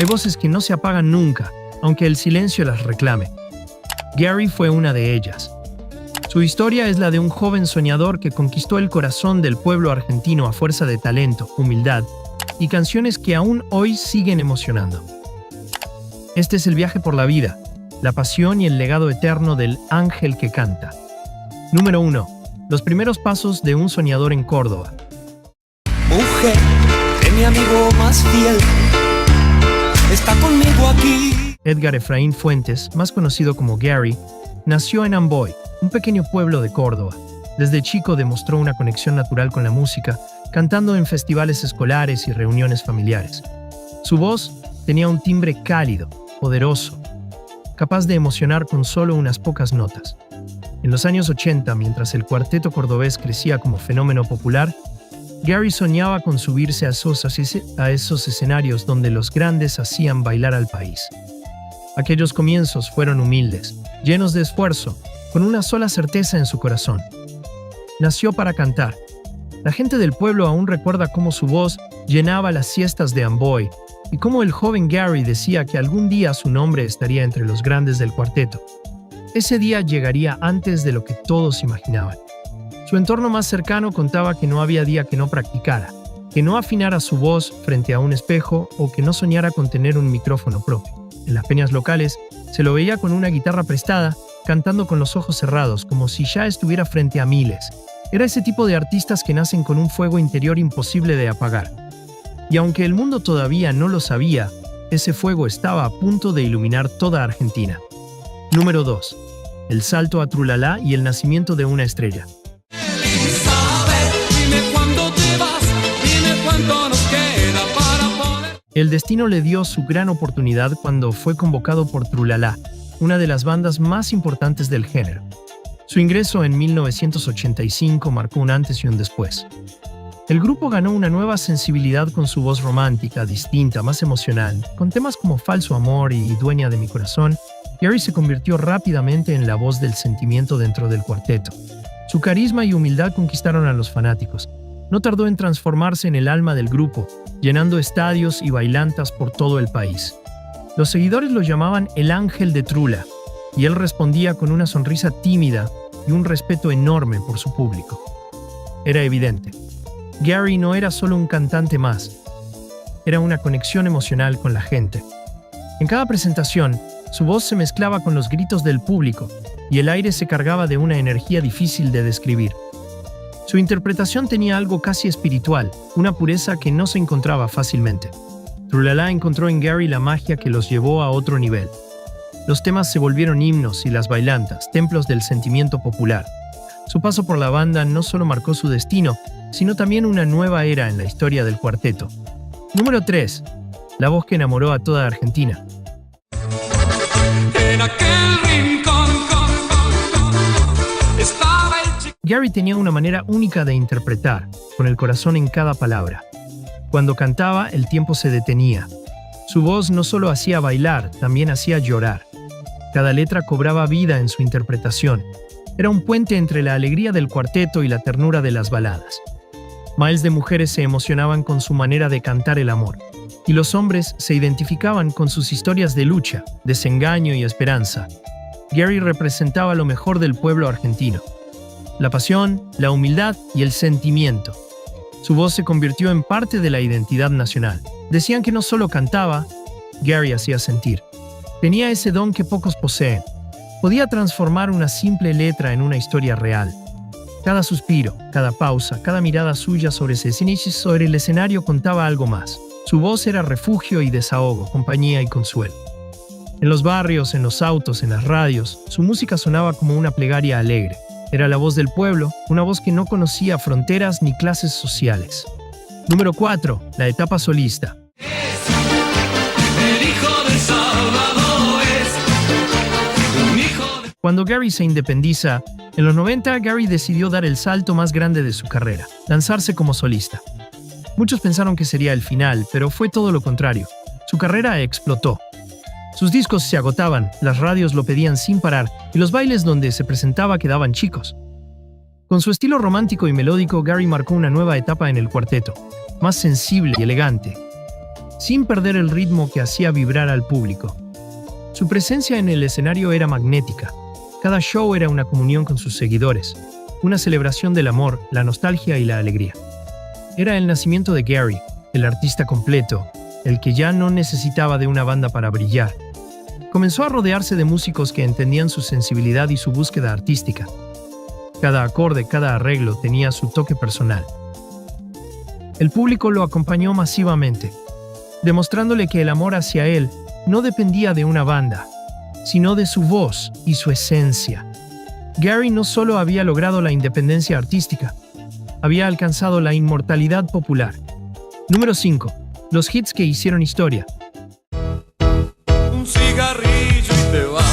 Hay voces que no se apagan nunca, aunque el silencio las reclame. Gary fue una de ellas. Su historia es la de un joven soñador que conquistó el corazón del pueblo argentino a fuerza de talento, humildad y canciones que aún hoy siguen emocionando. Este es el viaje por la vida, la pasión y el legado eterno del ángel que canta. Número 1. Los primeros pasos de un soñador en Córdoba. Mujer, de mi amigo más fiel, está conmigo aquí. Edgar Efraín Fuentes, más conocido como Gary, nació en Amboy, un pequeño pueblo de Córdoba. Desde chico demostró una conexión natural con la música, cantando en festivales escolares y reuniones familiares. Su voz tenía un timbre cálido, poderoso, capaz de emocionar con solo unas pocas notas. En los años 80, mientras el cuarteto cordobés crecía como fenómeno popular, Gary soñaba con subirse a esos escenarios donde los grandes hacían bailar al país. Aquellos comienzos fueron humildes, llenos de esfuerzo, con una sola certeza en su corazón. Nació para cantar. La gente del pueblo aún recuerda cómo su voz llenaba las siestas de Amboy y cómo el joven Gary decía que algún día su nombre estaría entre los grandes del cuarteto. Ese día llegaría antes de lo que todos imaginaban. Su entorno más cercano contaba que no había día que no practicara, que no afinara su voz frente a un espejo o que no soñara con tener un micrófono propio. En las peñas locales se lo veía con una guitarra prestada, cantando con los ojos cerrados, como si ya estuviera frente a miles. Era ese tipo de artistas que nacen con un fuego interior imposible de apagar. Y aunque el mundo todavía no lo sabía, ese fuego estaba a punto de iluminar toda Argentina. Número 2. El salto a Trulalá y el nacimiento de una estrella. El destino le dio su gran oportunidad cuando fue convocado por Trulalá, una de las bandas más importantes del género. Su ingreso en 1985 marcó un antes y un después. El grupo ganó una nueva sensibilidad con su voz romántica, distinta, más emocional. Con temas como Falso Amor y Dueña de mi Corazón, Gary se convirtió rápidamente en la voz del sentimiento dentro del cuarteto. Su carisma y humildad conquistaron a los fanáticos. No tardó en transformarse en el alma del grupo, llenando estadios y bailantas por todo el país. Los seguidores lo llamaban el Ángel de Trula, y él respondía con una sonrisa tímida y un respeto enorme por su público. Era evidente. Gary no era solo un cantante más, era una conexión emocional con la gente. En cada presentación, su voz se mezclaba con los gritos del público y el aire se cargaba de una energía difícil de describir. Su interpretación tenía algo casi espiritual, una pureza que no se encontraba fácilmente. Trulalá encontró en Gary la magia que los llevó a otro nivel. Los temas se volvieron himnos y las bailantas, templos del sentimiento popular. Su paso por la banda no solo marcó su destino, sino también una nueva era en la historia del cuarteto. Número 3. La voz que enamoró a toda Argentina. En aquel rincón estaba el chico. Gary tenía una manera única de interpretar, con el corazón en cada palabra. Cuando cantaba, el tiempo se detenía. Su voz no solo hacía bailar, también hacía llorar. Cada letra cobraba vida en su interpretación. Era un puente entre la alegría del cuarteto y la ternura de las baladas. Miles de mujeres se emocionaban con su manera de cantar el amor, y los hombres se identificaban con sus historias de lucha, desengaño y esperanza. Gary representaba lo mejor del pueblo argentino: la pasión, la humildad y el sentimiento. Su voz se convirtió en parte de la identidad nacional. Decían que no solo cantaba, Gary hacía sentir. Tenía ese don que pocos poseen. Podía transformar una simple letra en una historia real. Cada suspiro, cada pausa, cada mirada suya sobre el escenario contaba algo más. Su voz era refugio y desahogo, compañía y consuelo. En los barrios, en los autos, en las radios, su música sonaba como una plegaria alegre. Era la voz del pueblo, una voz que no conocía fronteras ni clases sociales. Número 4. La etapa solista. El hijo del Salvador es un hijo de... Cuando Gary se independiza, en los 90, Gary decidió dar el salto más grande de su carrera, lanzarse como solista. Muchos pensaron que sería el final, pero fue todo lo contrario. Su carrera explotó. Sus discos se agotaban, las radios lo pedían sin parar, y los bailes donde se presentaba quedaban chicos. Con su estilo romántico y melódico, Gary marcó una nueva etapa en el cuarteto, más sensible y elegante. sin perder el ritmo que hacía vibrar al público. Su presencia en el escenario era magnética. Cada show era una comunión con sus seguidores, una celebración del amor, la nostalgia y la alegría. Era el nacimiento de Gary, el artista completo, el que ya no necesitaba de una banda para brillar. Comenzó a rodearse de músicos que entendían su sensibilidad y su búsqueda artística. Cada acorde, cada arreglo tenía su toque personal. El público lo acompañó masivamente, demostrándole que el amor hacia él no dependía de una banda, sino de su voz y su esencia. Gary no solo había logrado la independencia artística, había alcanzado la inmortalidad popular. Número 5. Los hits que hicieron historia. Un cigarrillo y te vas.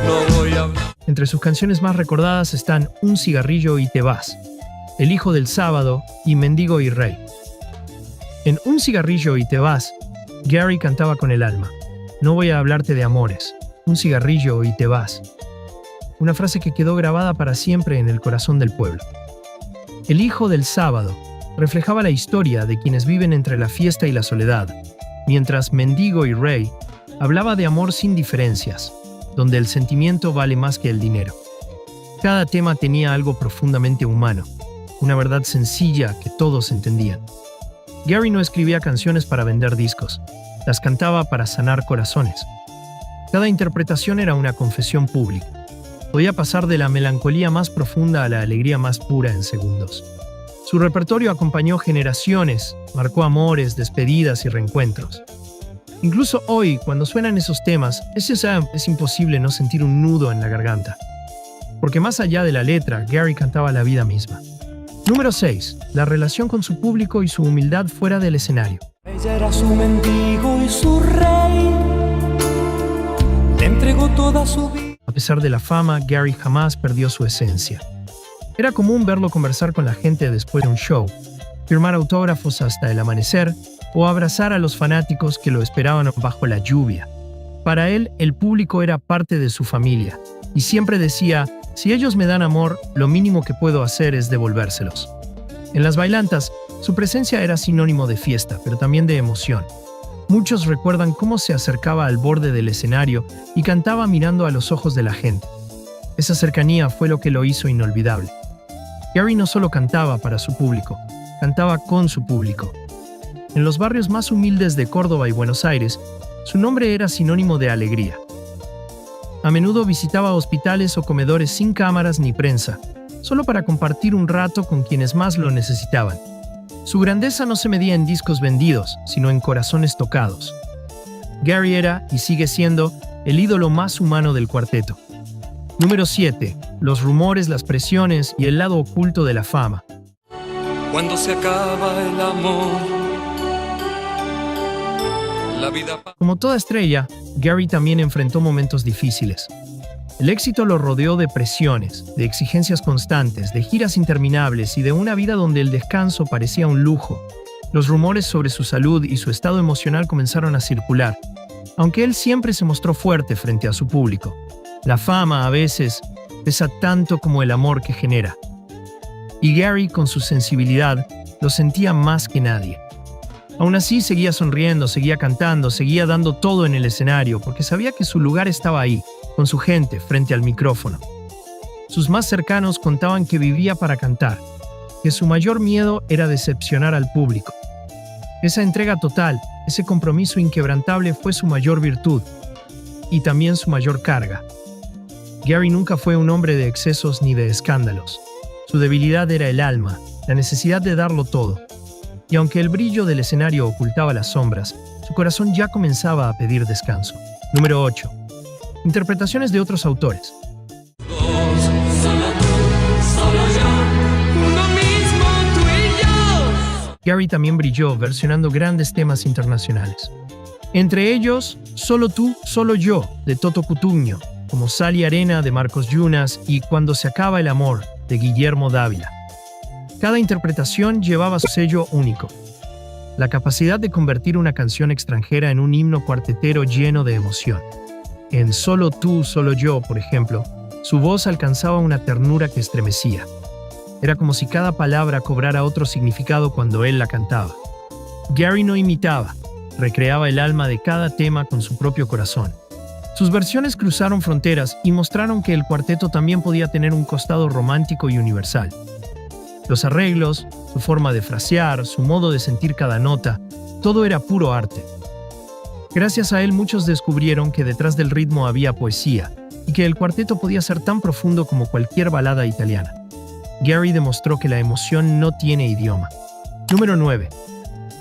No voy a hablar. Entre sus canciones más recordadas están Un cigarrillo y te vas, El hijo del sábado y Mendigo y rey. En Un cigarrillo y te vas, Gary cantaba con el alma. No voy a hablarte de amores, un cigarrillo y te vas. Una frase que quedó grabada para siempre en el corazón del pueblo. El hijo del sábado reflejaba la historia de quienes viven entre la fiesta y la soledad, mientras Mendigo y rey hablaba de amor sin diferencias, donde el sentimiento vale más que el dinero. Cada tema tenía algo profundamente humano, una verdad sencilla que todos entendían. Gary no escribía canciones para vender discos, las cantaba para sanar corazones. Cada interpretación era una confesión pública. Podía pasar de la melancolía más profunda a la alegría más pura en segundos. Su repertorio acompañó generaciones, marcó amores, despedidas y reencuentros. Incluso hoy, cuando suenan esos temas, es imposible no sentir un nudo en la garganta. Porque más allá de la letra, Gary cantaba la vida misma. Número 6. La relación con su público y su humildad fuera del escenario. Ella era su mendigo y su rey. Le entregó toda su vida. A pesar de la fama, Gary jamás perdió su esencia. Era común verlo conversar con la gente después de un show, firmar autógrafos hasta el amanecer o abrazar a los fanáticos que lo esperaban bajo la lluvia. Para él, el público era parte de su familia y siempre decía, si ellos me dan amor, lo mínimo que puedo hacer es devolvérselos. En las bailantas, su presencia era sinónimo de fiesta, pero también de emoción. Muchos recuerdan cómo se acercaba al borde del escenario y cantaba mirando a los ojos de la gente. Esa cercanía fue lo que lo hizo inolvidable. Gary no solo cantaba para su público, cantaba con su público. En los barrios más humildes de Córdoba y Buenos Aires, su nombre era sinónimo de alegría. A menudo visitaba hospitales o comedores sin cámaras ni prensa, solo para compartir un rato con quienes más lo necesitaban. Su grandeza no se medía en discos vendidos, sino en corazones tocados. Gary era, y sigue siendo, el ídolo más humano del cuarteto. Número 7. Los rumores, las presiones y el lado oculto de la fama. Cuando se acaba el amor, la vida pasa. Como toda estrella, Gary también enfrentó momentos difíciles. El éxito lo rodeó de presiones, de exigencias constantes, de giras interminables y de una vida donde el descanso parecía un lujo. Los rumores sobre su salud y su estado emocional comenzaron a circular, aunque él siempre se mostró fuerte frente a su público. La fama, a veces, pesa tanto como el amor que genera. Y Gary, con su sensibilidad, lo sentía más que nadie. Aún así, seguía sonriendo, seguía cantando, seguía dando todo en el escenario, porque sabía que su lugar estaba ahí, con su gente, frente al micrófono. Sus más cercanos contaban que vivía para cantar, que su mayor miedo era decepcionar al público. Esa entrega total, ese compromiso inquebrantable fue su mayor virtud, y también su mayor carga. Gary nunca fue un hombre de excesos ni de escándalos. Su debilidad era el alma, la necesidad de darlo todo. Y aunque el brillo del escenario ocultaba las sombras, su corazón ya comenzaba a pedir descanso. Número 8. Interpretaciones de otros autores. Solo tú, solo yo, uno mismo, tú y yo. Gary también brilló versionando grandes temas internacionales. Entre ellos, Solo tú, solo yo, de Toto Cutugno, como Sal y Arena, de Marcos Yunas, y Cuando se acaba el amor, de Guillermo Dávila. Cada interpretación llevaba su sello único. La capacidad de convertir una canción extranjera en un himno cuartetero lleno de emoción. En Solo tú, solo yo, por ejemplo, su voz alcanzaba una ternura que estremecía. Era como si cada palabra cobrara otro significado cuando él la cantaba. Gary no imitaba, recreaba el alma de cada tema con su propio corazón. Sus versiones cruzaron fronteras y mostraron que el cuarteto también podía tener un costado romántico y universal. Los arreglos, su forma de frasear, su modo de sentir cada nota, todo era puro arte. Gracias a él muchos descubrieron que detrás del ritmo había poesía y que el cuarteto podía ser tan profundo como cualquier balada italiana. Gary demostró que la emoción no tiene idioma. Número 9.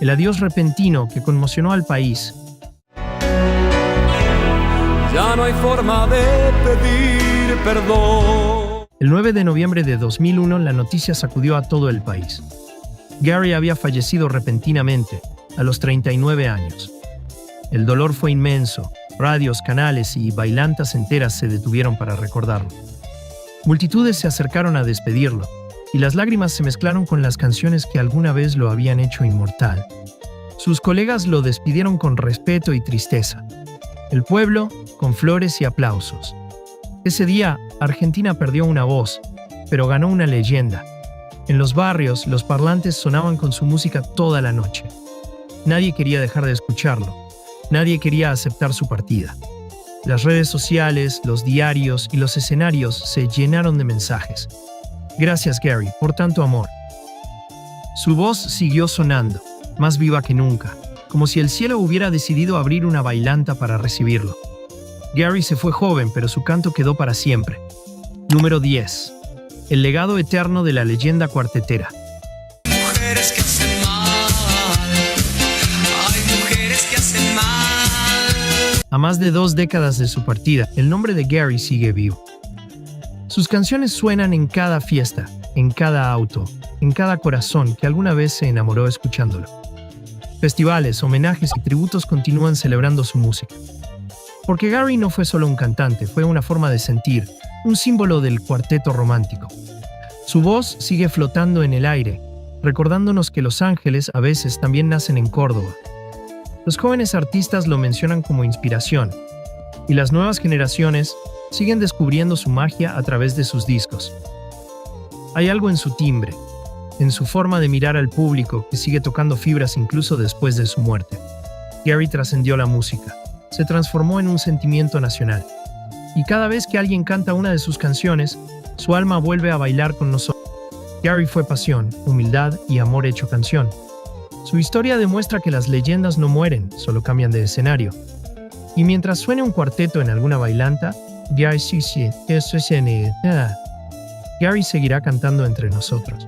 El adiós repentino que conmocionó al país. Ya no hay forma de pedir perdón. El 9 de noviembre de 2001 la noticia sacudió a todo el país. Gary había fallecido repentinamente, a los 39 años. El dolor fue inmenso. Radios, canales y bailantas enteras se detuvieron para recordarlo. Multitudes se acercaron a despedirlo, y las lágrimas se mezclaron con las canciones que alguna vez lo habían hecho inmortal. Sus colegas lo despidieron con respeto y tristeza. El pueblo, con flores y aplausos. Ese día, Argentina perdió una voz, pero ganó una leyenda. En los barrios, los parlantes sonaban con su música toda la noche. Nadie quería dejar de escucharlo. Nadie quería aceptar su partida. Las redes sociales, los diarios y los escenarios se llenaron de mensajes. Gracias, Gary, por tanto amor. Su voz siguió sonando, más viva que nunca, como si el cielo hubiera decidido abrir una bailanta para recibirlo. Gary se fue joven, pero su canto quedó para siempre. Número 10. El legado eterno de la leyenda cuartetera. Mujeres que hacen mal, hay mujeres que hacen mal. A más de 2 décadas de su partida, el nombre de Gary sigue vivo. Sus canciones suenan en cada fiesta, en cada auto, en cada corazón que alguna vez se enamoró escuchándolo. Festivales, homenajes y tributos continúan celebrando su música. Porque Gary no fue solo un cantante, fue una forma de sentir, un símbolo del cuarteto romántico. Su voz sigue flotando en el aire, recordándonos que los ángeles a veces también nacen en Córdoba. Los jóvenes artistas lo mencionan como inspiración, y las nuevas generaciones siguen descubriendo su magia a través de sus discos. Hay algo en su timbre, en su forma de mirar al público que sigue tocando fibras incluso después de su muerte. Gary trascendió la música, se transformó en un sentimiento nacional, y cada vez que alguien canta una de sus canciones, su alma vuelve a bailar con nosotros. Gary fue pasión, humildad y amor hecho canción. Su historia demuestra que las leyendas no mueren, solo cambian de escenario. Y mientras suene un cuarteto en alguna bailanta, Gary seguirá cantando entre nosotros.